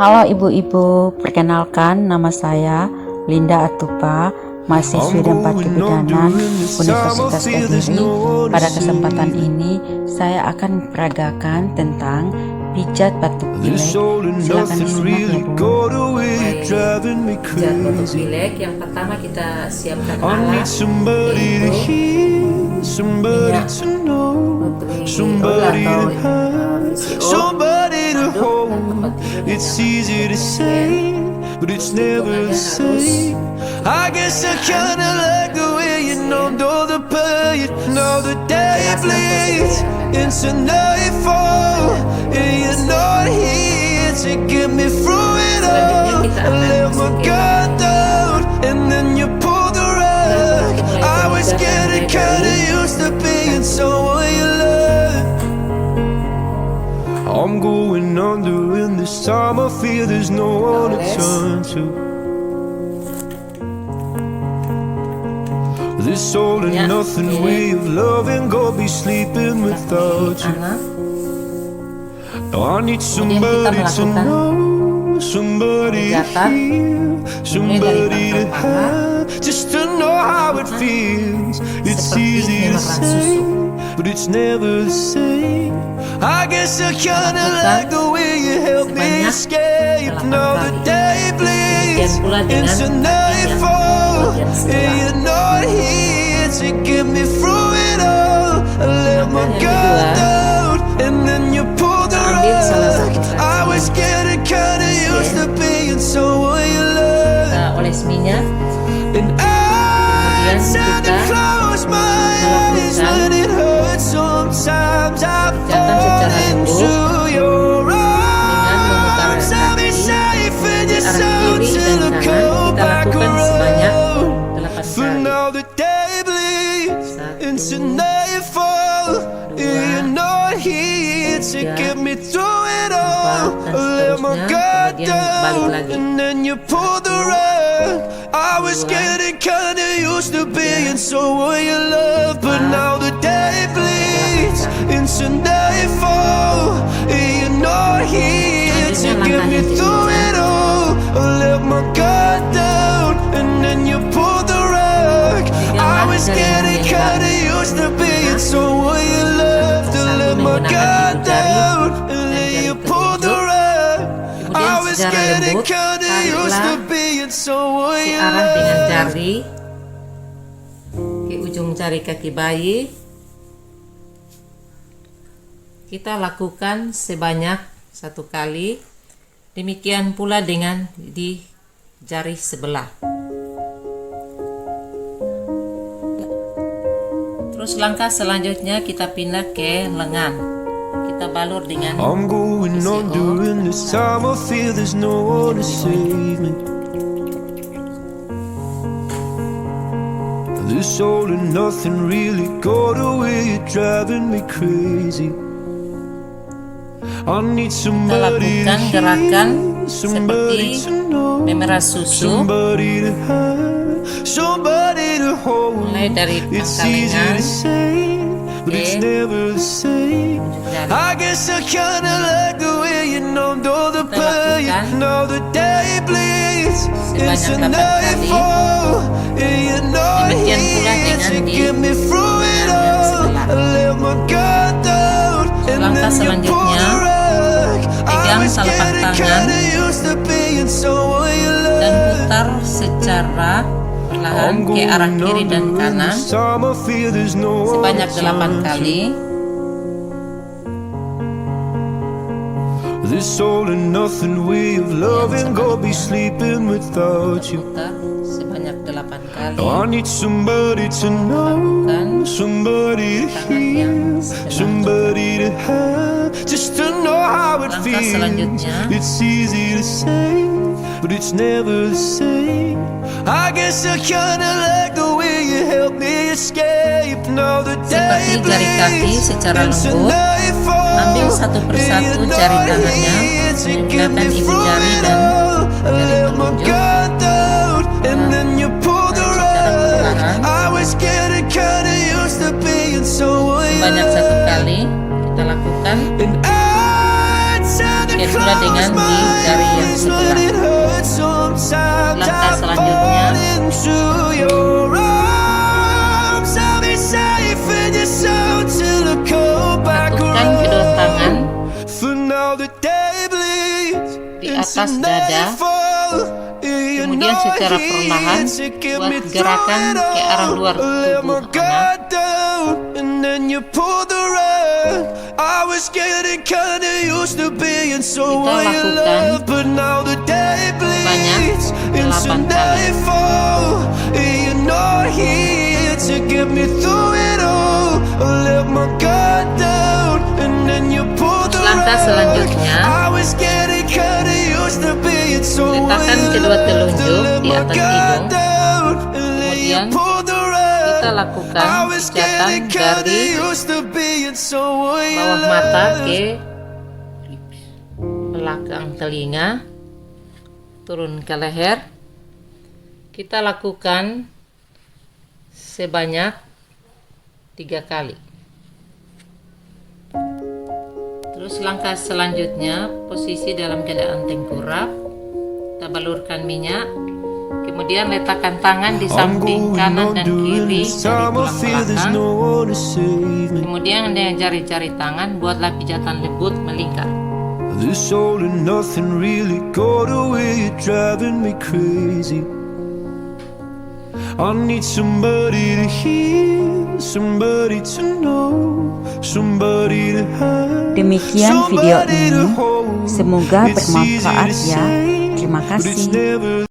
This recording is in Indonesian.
Halo ibu-ibu, perkenalkan nama saya Linda Atupa, mahasiswi dan Batu Bidanan Universitas Kediri. Pada kesempatan ini saya akan memperagakan tentang pijat batuk pilek. Silakan disimak ya Bu. Pijat batuk pilek, yang pertama kita siapkan alat, yaitu minyak Nutriol atau VCO, It's easy to say, but it's never the same. I guess I kinda like the way you know the pain, know the day bleeds into nightfall, and you're not here to get me through it all. I let my guard down, and then you pull the rug. I was getting kinda used to being someone you love. I'm going under, and this time I feel there's no one to turn to. This all and nothing way of loving, go be sleeping without you. Now I need somebody to know, somebody to hear, somebody to have, just to know how it feels. It's easy to say, but it's never the same. I guess I kinda like the way you help me escape. Now the day bleeds into nightfall, and you're not here to get me through it all. I let my guard down, and then you pull the rug. I was getting kinda used to being someone you love. Kita oles minyak, And I tend to close my eyes when it hurts. Sometimes I fall into your arms. I'll be safe in your soul till I come back around. For now the day bleeds into nightfall, and you're not here to get me through it all. I let my guard down, and then you pull the rug. I was getting kinda used to being someone you love, but now the day bleeds into nightfall, and you're not here to get me through it all. I let my guard down, and then you pull the rug. I was getting kinda used to being someone you love, to let my guard down, and then you pull the rug. I was getting kinda used to being someone you arah dengan love. jari ke ujung jari kaki bayi. Kita lakukan sebanyak 1 kali. Demikian pula dengan di jari sebelah. Terus langkah selanjutnya kita pindah ke lengan. Kita balur dengan I'm going on VCO. during this time. I feel there's no one to save me. This all and nothing really got away. You're driving me crazy. I need Kita somebody to lakukan gerakan hear, somebody seperti to know, memerah susu, somebody to have, somebody to hold. mulai dari It's pangkal easy lengan to say, but it's never the same. I guess I kinda like the way you know the pain. Now the day bleeds into nightfall, and you're not here to get me through it all. I let my guard down, and then you pull the rug. I was getting kinda used to being someone you dan love. putar secara perlahan ke arah kiri dan kanan sebanyak 8 kali. This all and nothing way of loving, go be sleeping without you. Putar sebanyak 8 kali. I need somebody to know, somebody to hear, somebody to have, just to know how it Langkah feels. selanjutnya, It's easy to say, but it's never the same. I guess I kinda like the way you help me escape. Now the day seperti jari kaki secara lembut, ambil satu persatu jari tangannya, meninggalkan ibu jari dan jari telunjuk. Sebanyak 1 kali kita lakukan. Demikian pula dengan di jari yang selanjutnya, into your arms. I'll be safe in your soul till I come back lakukan kedua tangan around. For now the day bleeds di into atas dada, nightfall. You kemudian know secara here perlahan to get buat me gerakan through it ke arah all. luar I let my tubuh anak. guard down, and then you pulled the rug. I was getting kinda used to being so Kita what you lakukan love, but now the day bleeds into 8 kali. nightfall. You're not here to get me through it all. I let my guard down, and then you pulled the Langkah rug. selanjutnya, I was getting kinda used to being so what letakkan you kedua love, telunjuk to let di my atas guard hidung. down, and then you Kemudian pulled the rug. kita lakukan I was getting pijatan kinda dari used to being so what you bawah mata love. ke belakang telinga, turun ke leher. Kita lakukan sebanyak 3 kali. Terus langkah selanjutnya, posisi dalam keadaan tengkurap. Kita balurkan minyak. Kemudian letakkan tangan di samping kanan dan kiri dari tulang belakang. Kemudian dengan jari-jari tangan buatlah pijatan lembut melingkar. This all and nothing really got away, you're driving me crazy. I need somebody to hear, somebody to know, somebody to have. Demikian video ini, semoga bermanfaat ya. Terima kasih.